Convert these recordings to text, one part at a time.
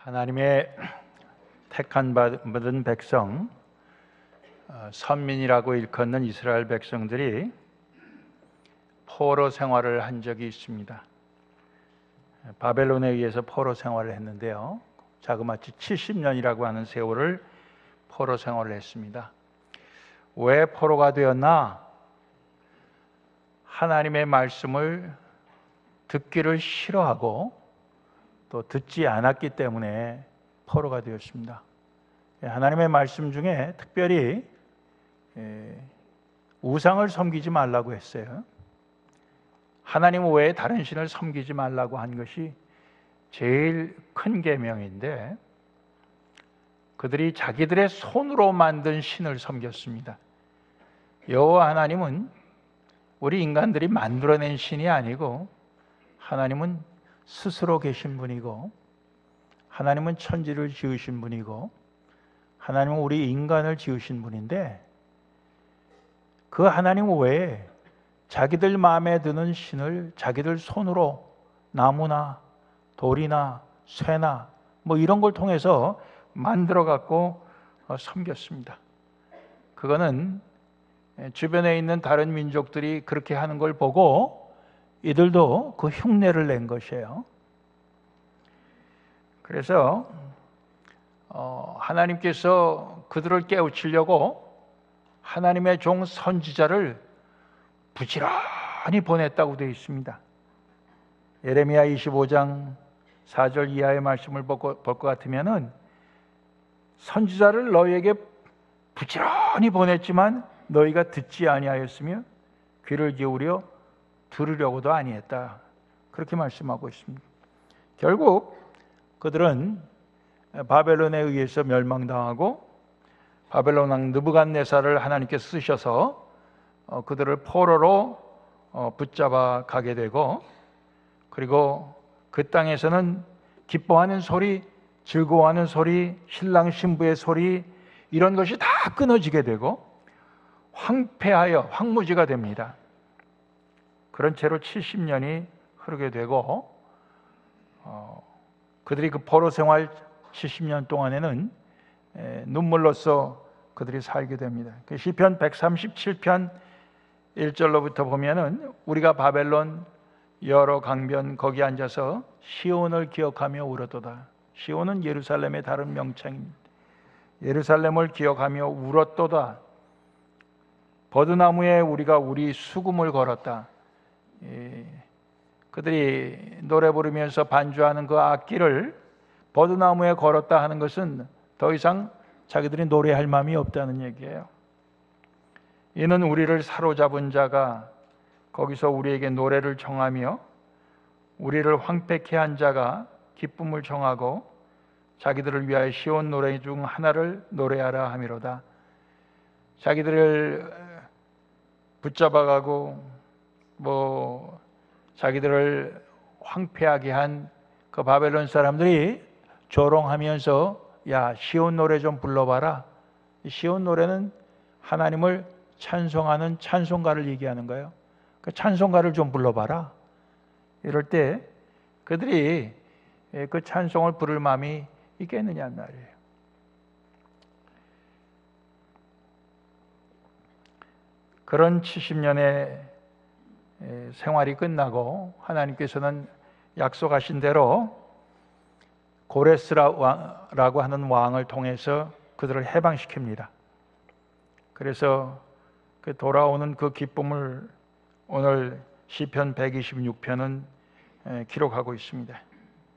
하나님의 택한 받은 백성, 선민이라고 일컫는 이스라엘 백성들이 포로 생활을 한 적이 있습니다. 바벨론에 의해서 포로 생활을 했는데요, 자그마치 70년이라고 하는 세월을 포로 생활을 했습니다. 왜 포로가 되었나? 하나님의 말씀을 듣기를 싫어하고 또 듣지 않았기 때문에 포로가 되었습니다. 하나님의 말씀 중에 특별히 우상을 섬기지 말라고 했어요. 하나님 외에 다른 신을 섬기지 말라고 한 것이 제일 큰 계명인데, 그들이 자기들의 손으로 만든 신을 섬겼습니다. 여호와 하나님은 우리 인간들이 만들어낸 신이 아니고, 하나님은 스스로 계신 분이고, 하나님은 천지를 지으신 분이고, 하나님은 우리 인간을 지으신 분인데, 그 하나님 외에 자기들 마음에 드는 신을 자기들 손으로 나무나 돌이나 쇠나 이런 걸 통해서 만들어 갖고 섬겼습니다. 그거는 주변에 있는 다른 민족들이 그렇게 하는 걸 보고 이들도 그 흉내를 낸 것이에요. 그래서 하나님께서 그들을 깨우치려고 하나님의 종 선지자를 부지런히 보냈다고 되어 있습니다. 예레미야 25장 4절 이하의 말씀을 볼 것 같으면은, 선지자를 너희에게 부지런히 보냈지만 너희가 듣지 아니하였으며 귀를 기울여 들으려고도 아니했다, 그렇게 말씀하고 있습니다. 결국 그들은 바벨론에 의해서 멸망당하고, 바벨론 왕 느부갓네살을 하나님께서 쓰셔서 그들을 포로로 붙잡아 가게 되고, 그리고 그 땅에서는 기뻐하는 소리, 즐거워하는 소리, 신랑 신부의 소리, 이런 것이 다 끊어지게 되고 황폐하여 황무지가 됩니다. 그런 채로 70년이 흐르게 되고, 그들이 그 포로 생활 70년 동안에는 눈물로써 그들이 살게 됩니다. 그 시편 137편 1절로부터 보면은, 우리가 바벨론 여러 강변 거기 앉아서 시온을 기억하며 울었도다. 시온은 예루살렘의 다른 명칭입니다. 예루살렘을 기억하며 울었도다. 버드나무에 우리가 우리 수금을 걸었다. 그들이 노래 부르면서 반주하는 그 악기를 버드나무에 걸었다 하는 것은 더 이상 자기들이 노래할 마음이 없다는 얘기예요. 이는 우리를 사로잡은 자가 거기서 우리에게 노래를 청하며 우리를 황폐케 한 자가 기쁨을 청하고 자기들을 위하여 시온 노래 중 하나를 노래하라 함이로다. 자기들을 붙잡아가고 자기들을 황폐하게 한 그 바벨론 사람들이 조롱하면서, 야, 시온 노래 좀 불러봐라. 시온 노래는 하나님을 찬송하는 찬송가를 얘기하는 거예요. 그 찬송가를 좀 불러봐라. 이럴 때 그들이 그 찬송을 부를 마음이 있겠느냐 말이에요. 그런 70년의 생활이 끝나고 하나님께서는 약속하신 대로 고레스라고 하는 왕을 통해서 그들을 해방시킵니다. 그래서 그 돌아오는 그 기쁨을 오늘 시편 126편은 기록하고 있습니다.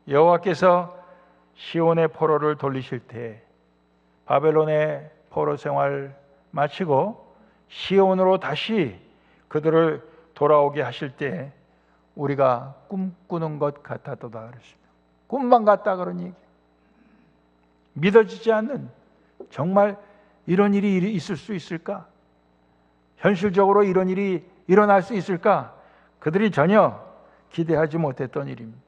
여호와께서 시온의 포로를 돌리실 때, 바벨론의 포로 생활 마치고 시온으로 다시 그들을 돌아오게 하실 때 우리가 꿈꾸는 것 같았도다 그랬습니다. 꿈만 같다 그런 얘기. 믿어지지 않는, 정말 이런 일이 있을 수 있을까? 현실적으로 이런 일이 일어날 수 있을까? 그들이 전혀 기대하지 못했던 일입니다.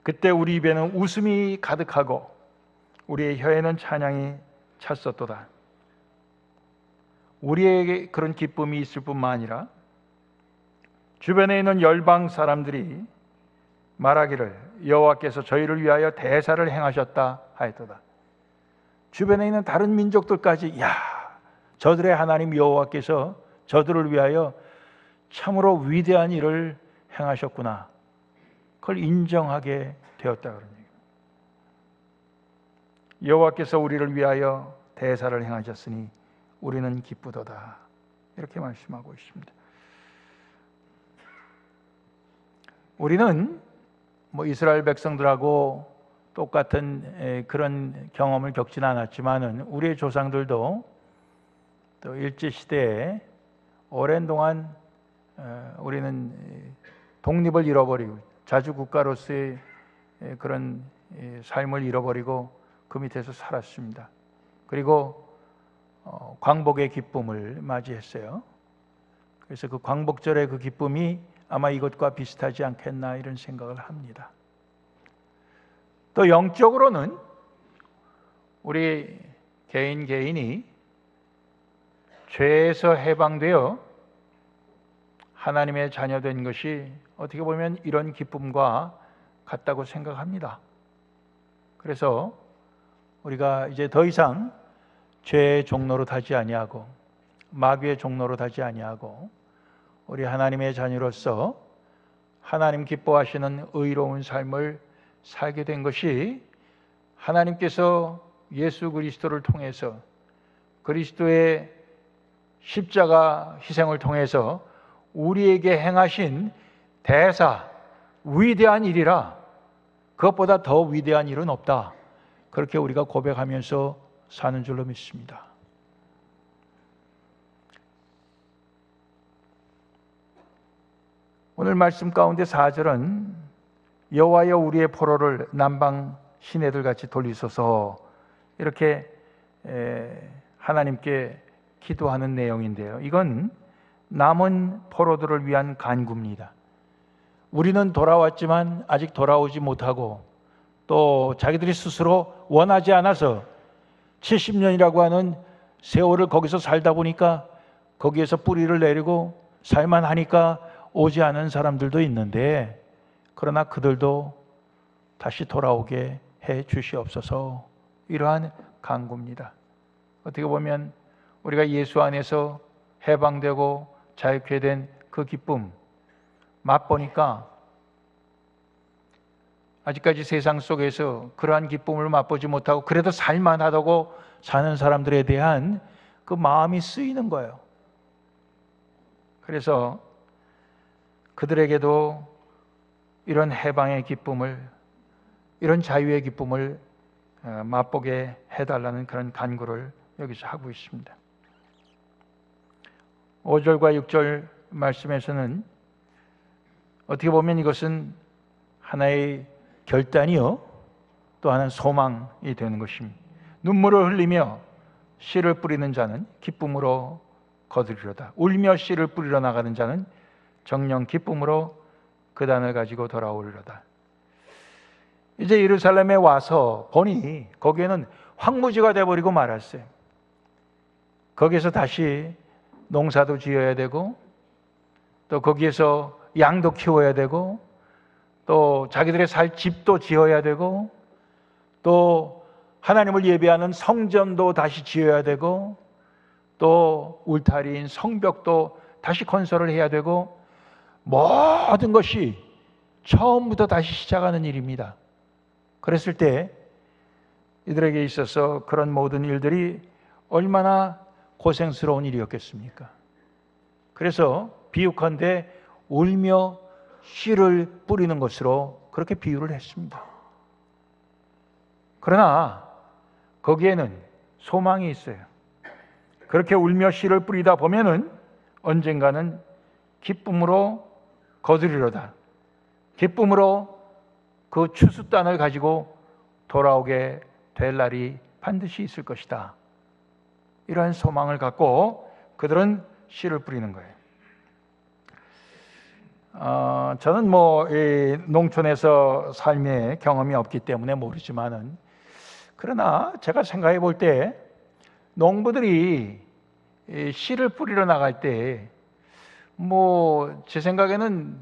그때 우리 입에는 웃음이 가득하고 우리의 혀에는 찬양이 찼었도다. 우리에게 그런 기쁨이 있을 뿐만 아니라 주변에 있는 열방 사람들이 말하기를 여호와께서 저희를 위하여 대사를 행하셨다 하였도다. 주변에 있는 다른 민족들까지 저들의 하나님 여호와께서 저들을 위하여 참으로 위대한 일을 행하셨구나. 그걸 인정하게 되었다 그런 얘기입니다. 여호와께서 우리를 위하여 대사를 행하셨으니 우리는 기쁘도다. 이렇게 말씀하고 있습니다. 우리는 이스라엘 백성들하고 똑같은 그런 경험을 겪지는 않았지만은 우리의 조상들도 또 일제 시대에 오랜 동안 우리는 독립을 잃어버리고 자주 국가로서의 그런 삶을 잃어버리고 그 밑에서 살았습니다. 그리고 광복의 기쁨을 맞이했어요. 그래서 그 광복절의 그 기쁨이 아마 이것과 비슷하지 않겠나 이런 생각을 합니다. 또 영적으로는 우리 개인이 죄에서 해방되어 하나님의 자녀된 것이 어떻게 보면 이런 기쁨과 같다고 생각합니다. 그래서 우리가 이제 더 이상 죄의 종로로 타지 아니하고 마귀의 종로로 타지 아니하고 우리 하나님의 자녀로서 하나님 기뻐하시는 의로운 삶을 살게 된 것이 하나님께서 예수 그리스도를 통해서 그리스도의 십자가 희생을 통해서 우리에게 행하신 대사 위대한 일이라 그것보다 더 위대한 일은 없다. 그렇게 우리가 고백하면서 사는 줄로 믿습니다. 오늘 말씀 가운데 4절은 여호와여 우리의 포로를 남방 시내들 같이 돌리소서 이렇게 하나님께 기도하는 내용인데요. 이건 남은 포로들을 위한 간구입니다. 우리는 돌아왔지만 아직 돌아오지 못하고 또 자기들이 스스로 원하지 않아서 70년이라고 하는 세월을 거기서 살다 보니까 거기에서 뿌리를 내리고 살만 하니까 오지 않은 사람들도 있는데 그러나 그들도 다시 돌아오게 해 주시옵소서 이러한 간구입니다. 어떻게 보면 우리가 예수 안에서 해방되고 자유케 된 그 기쁨 맛보니까 아직까지 세상 속에서 그러한 기쁨을 맛보지 못하고 그래도 살만하다고 사는 사람들에 대한 그 마음이 쓰이는 거예요. 그래서 그들에게도 이런 해방의 기쁨을, 이런 자유의 기쁨을 맛보게 해달라는 그런 간구를 여기서 하고 있습니다. 5절과 6절 말씀에서는 어떻게 보면 이것은 하나의 결단이요 또 하나는 소망이 되는 것입니다. 눈물을 흘리며 씨를 뿌리는 자는 기쁨으로 거두리로다. 울며 씨를 뿌리러 나가는 자는 정녕 기쁨으로 그 단을 가지고 돌아오리로다. 이제 예루살렘에 와서 보니 거기에는 황무지가 되어버리고 말았어요. 거기에서 다시 농사도 지어야 되고 또 거기에서 양도 키워야 되고 또 자기들의 살 집도 지어야 되고 또 하나님을 예배하는 성전도 다시 지어야 되고 또 울타리인 성벽도 다시 건설을 해야 되고 모든 것이 처음부터 다시 시작하는 일입니다. 그랬을 때 이들에게 있어서 그런 모든 일들이 얼마나 고생스러운 일이었겠습니까? 그래서 비유컨대 울며 씨를 뿌리는 것으로 그렇게 비유를 했습니다. 그러나 거기에는 소망이 있어요. 그렇게 울며 씨를 뿌리다 보면은 언젠가는 기쁨으로 거두리로다. 기쁨으로 그 추수단을 가지고 돌아오게 될 날이 반드시 있을 것이다. 이러한 소망을 갖고 그들은 씨를 뿌리는 거예요. 저는 이 농촌에서 삶의 경험이 없기 때문에 모르지만은 그러나 제가 생각해 볼 때 농부들이 씨를 뿌리러 나갈 때 제 생각에는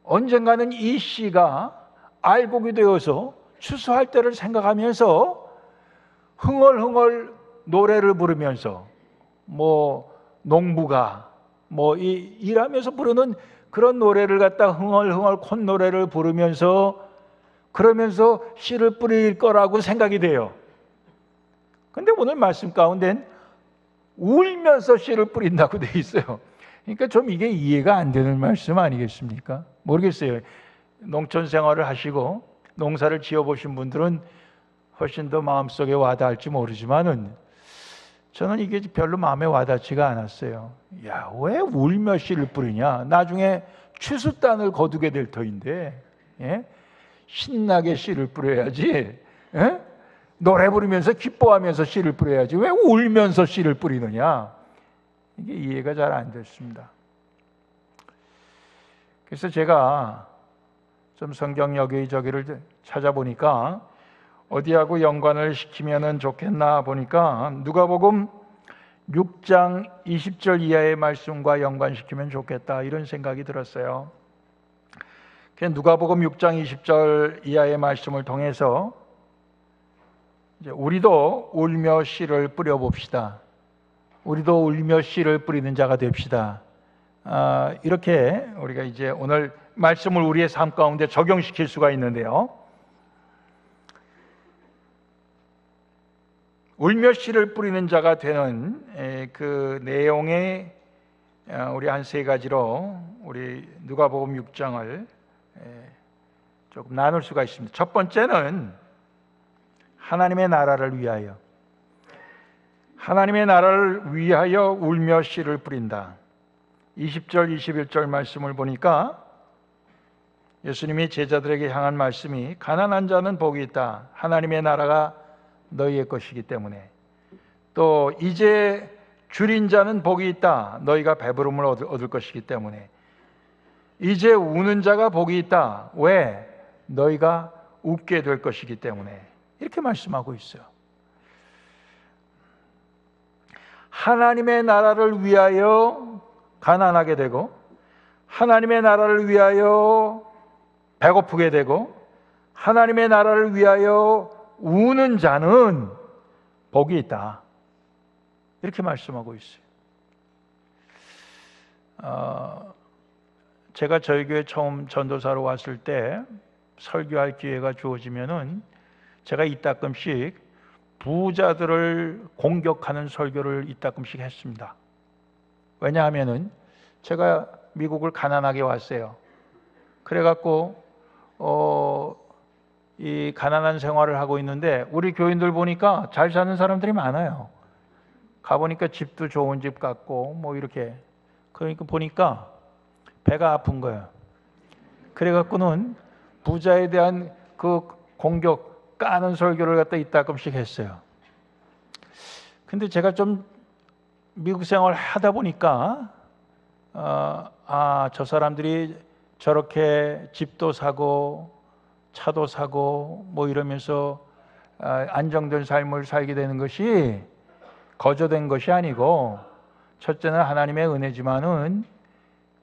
언젠가는 이 씨가 알곡이 되어서 추수할 때를 생각하면서 흥얼흥얼 노래를 부르면서 농부가 일하면서 부르는 그런 노래를 갖다 흥얼흥얼 콧노래를 부르면서 그러면서 씨를 뿌릴 거라고 생각이 돼요. 근데 오늘 말씀 가운데는 울면서 씨를 뿌린다고 돼 있어요. 그러니까 좀 이게 이해가 안 되는 말씀 아니겠습니까? 모르겠어요. 농촌 생활을 하시고 농사를 지어보신 분들은 훨씬 더 마음속에 와닿을지 모르지만은 저는 이게 별로 마음에 와닿지가 않았어요. 야, 왜 울며 씨를 뿌리냐? 나중에 추수단을 거두게 될 터인데, 예? 신나게 씨를 뿌려야지. 예? 노래 부르면서 기뻐하면서 씨를 뿌려야지. 왜 울면서 씨를 뿌리느냐? 이게 이해가 잘 안 됐습니다. 그래서 제가 좀 성경 여기저기를 찾아보니까 어디하고 연관을 시키면 좋겠나 보니까 누가복음 6장 20절 이하의 말씀과 연관시키면 좋겠다 이런 생각이 들었어요. 누가복음 6장 20절 이하의 말씀을 통해서 이제 우리도 울며 씨를 뿌려봅시다. 우리도 울며 씨를 뿌리는 자가 됩시다. 이렇게 우리가 이제 오늘 말씀을 우리의 삶 가운데 적용시킬 수가 있는데요. 울며 씨를 뿌리는 자가 되는 그 내용의 우리 한 세 가지로 우리 누가복음 6장을 조금 나눌 수가 있습니다. 첫 번째는 하나님의 나라를 위하여, 하나님의 나라를 위하여 울며 씨를 뿌린다. 20절 21절 말씀을 보니까 예수님이 제자들에게 향한 말씀이 가난한 자는 복이 있다. 하나님의 나라가 너희의 것이기 때문에. 또 이제 줄인 자는 복이 있다. 너희가 배부름을 얻을 것이기 때문에. 이제 우는 자가 복이 있다. 왜? 너희가 웃게 될 것이기 때문에. 이렇게 말씀하고 있어요. 하나님의 나라를 위하여 가난하게 되고 하나님의 나라를 위하여 배고프게 되고 하나님의 나라를 위하여 우는 자는 복이 있다. 이렇게 말씀하고 있어요. 제가 저희 교회 처음 전도사로 왔을 때 설교할 기회가 주어지면은 제가 이따금씩 부자들을 공격하는 설교를 이따금씩 했습니다. 왜냐하면은 제가 미국을 가난하게 왔어요. 그래갖고 이 가난한 생활을 하고 있는데 우리 교인들 보니까 잘 사는 사람들이 많아요. 가보니까 집도 좋은 집 같고 이렇게. 그러니까 보니까 배가 아픈 거예요. 그래갖고는 부자에 대한 그 공격 까는 설교를 갖다 이따금씩 했어요. 근데 제가 좀 미국 생활을 하다 보니까 저 사람들이 저렇게 집도 사고 차도 사고 이러면서 안정된 삶을 살게 되는 것이 거저된 것이 아니고, 첫째는 하나님의 은혜지만은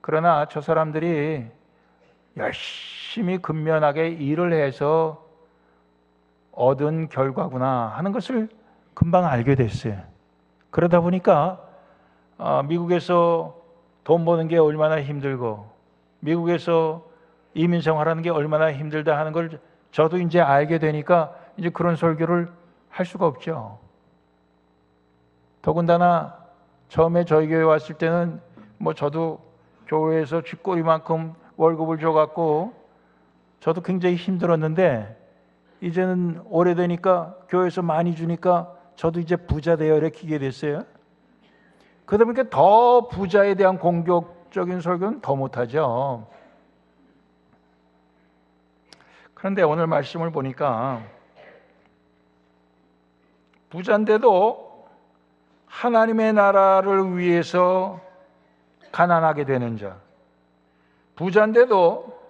그러나 저 사람들이 열심히 근면하게 일을 해서 얻은 결과구나 하는 것을 금방 알게 됐어요. 그러다 보니까 미국에서 돈 버는 게 얼마나 힘들고 미국에서 이민 생활하는 게 얼마나 힘들다 하는 걸 저도 이제 알게 되니까 이제 그런 설교를 할 수가 없죠. 더군다나 처음에 저희 교회 왔을 때는 저도 교회에서 쥐꼬리만큼 월급을 줘갖고 저도 굉장히 힘들었는데 이제는 오래되니까 교회에서 많이 주니까 저도 이제 부자 되어 이렇게 됐어요. 그러다 보니까 더 부자에 대한 공격적인 설교는 더 못하죠. 그런데 오늘 말씀을 보니까 부자인데도 하나님의 나라를 위해서 가난하게 되는 자, 부자인데도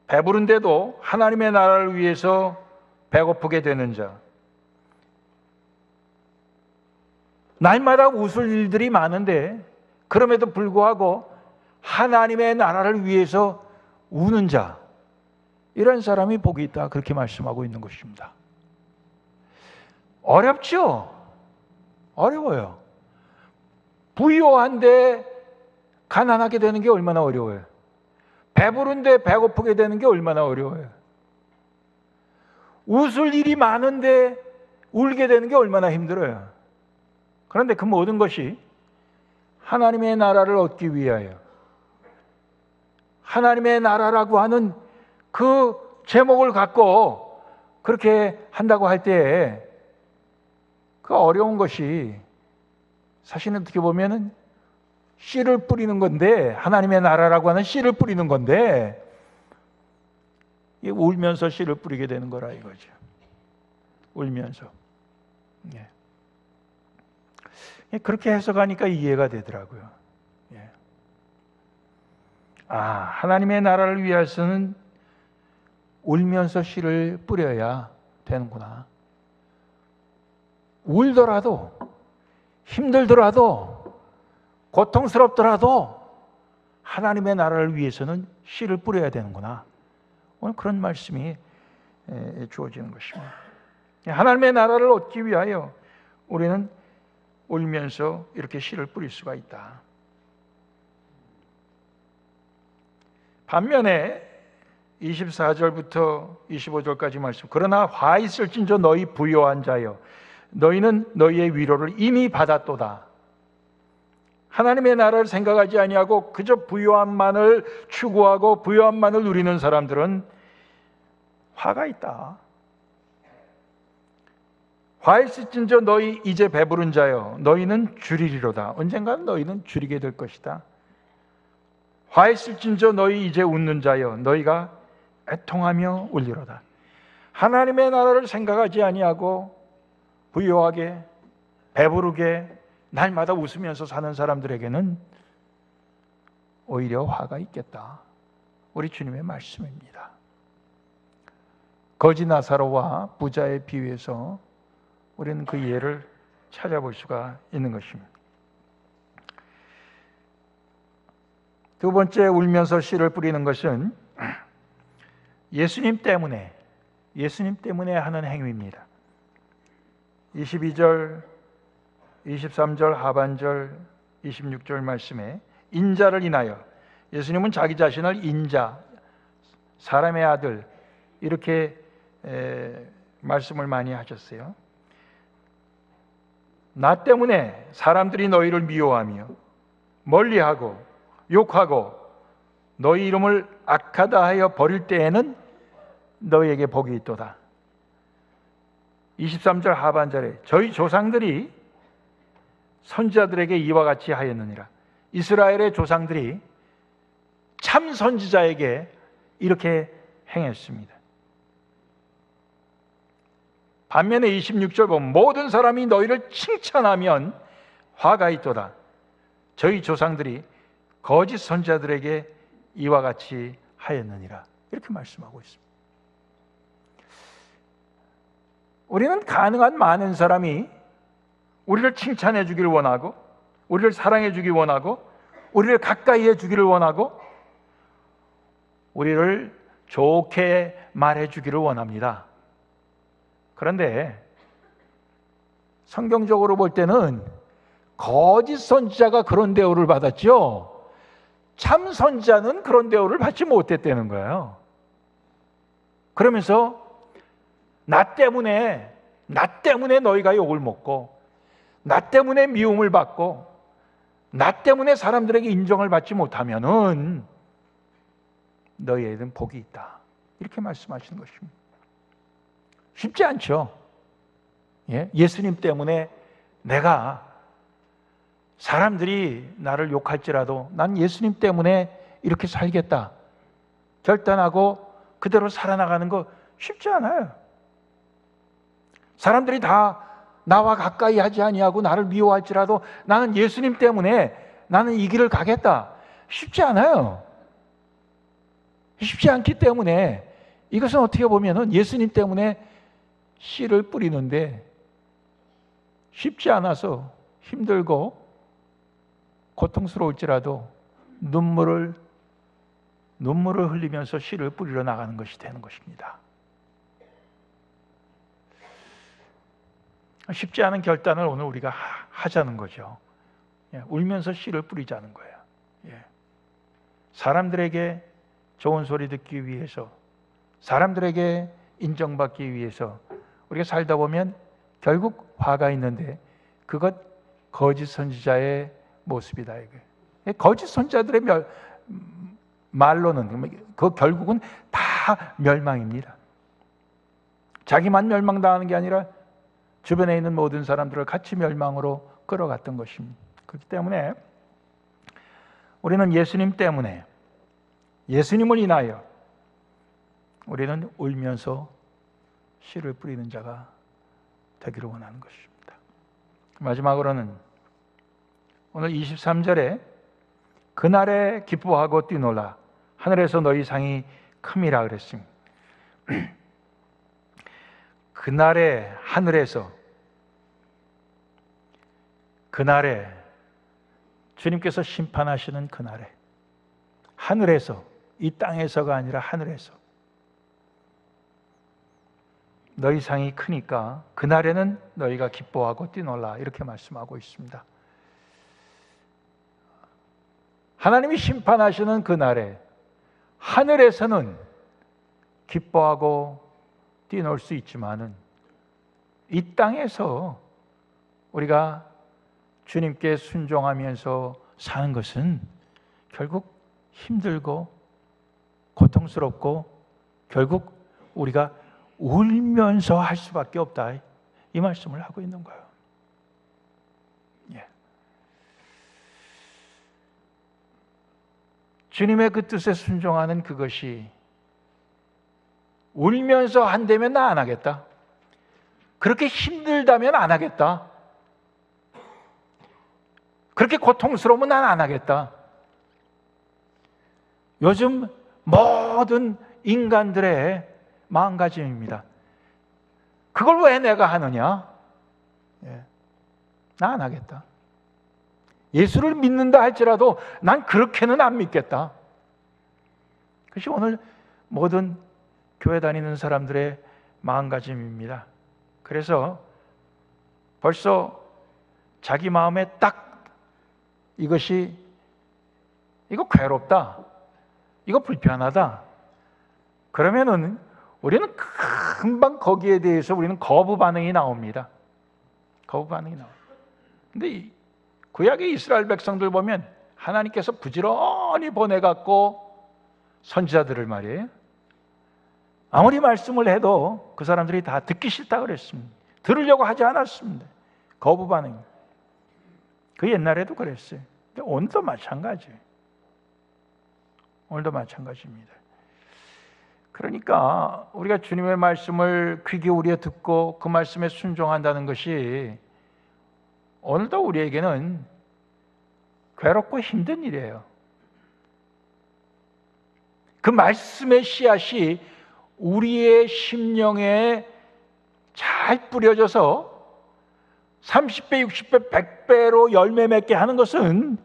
배부른데도 하나님의 나라를 위해서 배고프게 되는 자, 날마다 웃을 일들이 많은데 그럼에도 불구하고 하나님의 나라를 위해서 우는 자, 이런 사람이 복이 있다, 그렇게 말씀하고 있는 것입니다. 어렵죠? 어려워요. 부유한데 가난하게 되는 게 얼마나 어려워요. 배부른데 배고프게 되는 게 얼마나 어려워요. 웃을 일이 많은데 울게 되는 게 얼마나 힘들어요. 그런데 그 모든 것이 하나님의 나라를 얻기 위하여, 하나님의 나라라고 하는 그 제목을 갖고 그렇게 한다고 할 때에 그 어려운 것이 사실은 어떻게 보면은 씨를 뿌리는 건데, 하나님의 나라라고 하는 씨를 뿌리는 건데, 울면서 씨를 뿌리게 되는 거라 이거죠. 울면서. 예. 그렇게 해석하니까 이해가 되더라고요. 예. 아, 하나님의 나라를 위해서는 울면서 씨를 뿌려야 되는구나. 울더라도, 힘들더라도, 고통스럽더라도 하나님의 나라를 위해서는 씨를 뿌려야 되는구나. 오늘 그런 말씀이 주어지는 것입니다. 하나님의 나라를 얻기 위하여 우리는 울면서 이렇게 씨를 뿌릴 수가 있다. 반면에 24절부터 25절까지 말씀, 그러나 화 있을진저 너희 부요한 자여, 너희는 너희의 위로를 이미 받았도다. 하나님의 나라를 생각하지 아니하고 그저 부요함만을 추구하고 부요함만을 누리는 사람들은 화가 있다. 화 있을진저 너희 이제 배부른 자여, 너희는 줄이리로다. 언젠가는 너희는 줄이게 될 것이다. 화 있을진저 너희 이제 웃는 자여, 너희가 애통하며 울리로다. 하나님의 나라를 생각하지 아니하고 부요하게 배부르게 날마다 웃으면서 사는 사람들에게는 오히려 화가 있겠다. 우리 주님의 말씀입니다. 거지 나사로와 부자의 비유에서 우리는 그 이해를 찾아볼 수가 있는 것입니다. 두 번째, 울면서 씨를 뿌리는 것은 예수님 때문에 하는 행위입니다. 22절, 23절 하반절, 26절 말씀에 인자를 인하여, 예수님은 자기 자신을 인자, 사람의 아들, 이렇게 말씀을 많이 하셨어요. 나 때문에 사람들이 너희를 미워하며 멀리하고 욕하고 너희 이름을 악하다 하여 버릴 때에는 너희에게 복이 있도다. 23절 하반절에 저희 조상들이 선지자들에게 이와 같이 하였느니라. 이스라엘의 조상들이 참 선지자에게 이렇게 행했습니다. 반면에 26절 보면 모든 사람이 너희를 칭찬하면 화가 있도다. 저희 조상들이 거짓 선지자들에게 이와 같이 하였느니라. 이렇게 말씀하고 있습니다. 우리는 가능한 많은 사람이 우리를 칭찬해 주기를 원하고, 우리를 사랑해 주기 원하고, 우리를 가까이 해 주기를 원하고, 우리를 좋게 말해 주기를 원합니다. 그런데 성경적으로 볼 때는 거짓 선지자가 그런 대우를 받았죠. 참 선지자는 그런 대우를 받지 못했다는 거예요. 그러면서 나 때문에 너희가 욕을 먹고, 나 때문에 미움을 받고, 나 때문에 사람들에게 인정을 받지 못하면은 너희에게는 복이 있다. 이렇게 말씀하시는 것입니다. 쉽지 않죠. 예수님 때문에 내가 사람들이 나를 욕할지라도 난 예수님 때문에 이렇게 살겠다 결단하고 그대로 살아나가는 거 쉽지 않아요. 사람들이 다 나와 가까이 하지 아니하고 나를 미워할지라도 나는 예수님 때문에 나는 이 길을 가겠다. 쉽지 않아요. 쉽지 않기 때문에 이것은 어떻게 보면은 예수님 때문에 씨를 뿌리는데 쉽지 않아서 힘들고 고통스러울지라도 눈물을 눈물을 흘리면서 씨를 뿌리러 나가는 것이 되는 것입니다. 쉽지 않은 결단을 오늘 우리가 하자는 거죠. 울면서 씨를 뿌리자는 거예요. 사람들에게 좋은 소리 듣기 위해서, 사람들에게 인정받기 위해서 우리가 살다 보면 결국 화가 있는데 그것 거짓 선지자의 모습이다. 이게 거짓 선지자들의 말로는 그 결국은 다 멸망입니다. 자기만 멸망당하는 게 아니라 주변에 있는 모든 사람들을 같이 멸망으로 끌어갔던 것입니다. 그렇기 때문에 우리는 예수님 때문에, 예수님을 인하여 우리는 울면서 씨를 뿌리는 자가 되기를 원하는 것입니다. 마지막으로는 오늘 23절에 그날에 기뻐하고 뛰놀라 하늘에서 너희 상이 큼이라 그랬습니다. 그날에 하늘에서, 그날에 주님께서 심판하시는 그날에, 하늘에서, 이 땅에서가 아니라 하늘에서 너희 상이 크니까 그날에는 너희가 기뻐하고 뛰놀라 이렇게 말씀하고 있습니다. 하나님이 심판하시는 그날에 하늘에서는 기뻐하고 뛰놀 수 있지만은 이 땅에서 우리가 주님께 순종하면서 사는 것은 결국 힘들고 고통스럽고 결국 우리가 울면서 할 수밖에 없다, 이 말씀을 하고 있는 거예요. 주님의 그 뜻에 순종하는 그것이 울면서 한다면 나 안 하겠다, 그렇게 힘들다면 안 하겠다, 그렇게 고통스러우면 난 안 하겠다. 요즘 모든 인간들의 마음가짐입니다. 그걸 왜 내가 하느냐? 나 안 하겠다. 예수를 믿는다 할지라도 난 그렇게는 안 믿겠다. 그것이 오늘 모든 교회 다니는 사람들의 마음가짐입니다. 그래서 벌써 자기 마음에 딱 이거 괴롭다, 이거 불편하다, 그러면은 우리는 금방 거기에 대해서 우리는 거부 반응이 나옵니다. 거부 반응이 나와요. 근데 구약의 이스라엘 백성들 보면 하나님께서 부지런히 보내갖고 선지자들을 말이에요, 아무리 말씀을 해도 그 사람들이 다 듣기 싫다 그랬습니다. 들으려고 하지 않았습니다. 거부 반응. 그 옛날에도 그랬어요. 근데 오늘도 마찬가지예요. 오늘도 마찬가지입니다. 그러니까 우리가 주님의 말씀을 귀 기울여 듣고 그 말씀에 순종한다는 것이 오늘도 우리에게는 괴롭고 힘든 일이에요. 그 말씀의 씨앗이 우리의 심령에 잘 뿌려져서 30배, 60배, 100배로 열매 맺게 하는 것은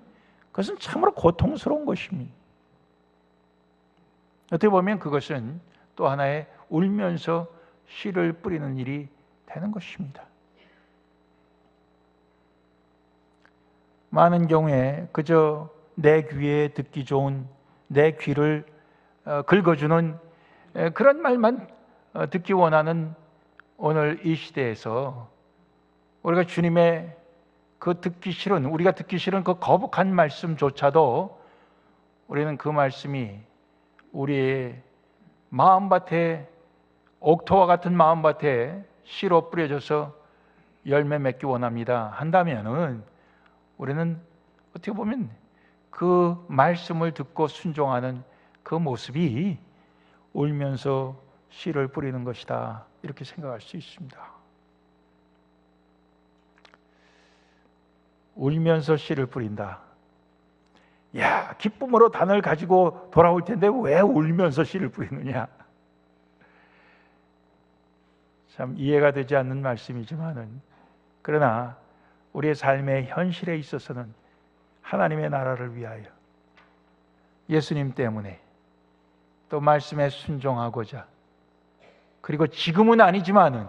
그것은 참으로 고통스러운 것입니다. 어떻게 보면 그것은 또 하나의 울면서 씨를 뿌리는 일이 되는 것입니다. 많은 경우에 그저 내 귀에 듣기 좋은, 내 귀를 긁어주는 그런 말만 듣기 원하는 오늘 이 시대에서 우리가 주님의 우리가 듣기 싫은 그 거북한 말씀조차도 우리는 그 말씀이 우리의 마음밭에, 옥토와 같은 마음밭에 씨로 뿌려져서 열매 맺기 원합니다 한다면은 우리는 어떻게 보면 그 말씀을 듣고 순종하는 그 모습이 울면서 씨를 뿌리는 것이다, 이렇게 생각할 수 있습니다. 울면서 씨를 뿌린다. 야, 기쁨으로 단을 가지고 돌아올 텐데 왜 울면서 씨를 뿌리느냐? 참 이해가 되지 않는 말씀이지만은, 그러나 우리의 삶의 현실에 있어서는 하나님의 나라를 위하여, 예수님 때문에, 또 말씀에 순종하고자, 그리고 지금은 아니지만은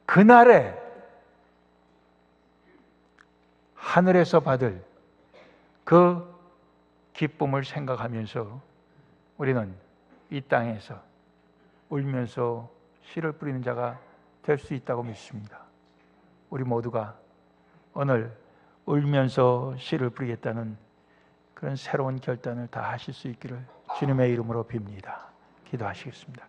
그날에 하늘에서 받을 그 기쁨을 생각하면서 우리는 이 땅에서 울면서 씨를 뿌리는 자가 될 수 있다고 믿습니다. 우리 모두가 오늘 울면서 씨를 뿌리겠다는 그런 새로운 결단을 다 하실 수 있기를 주님의 이름으로 빕니다. 기도하시겠습니다.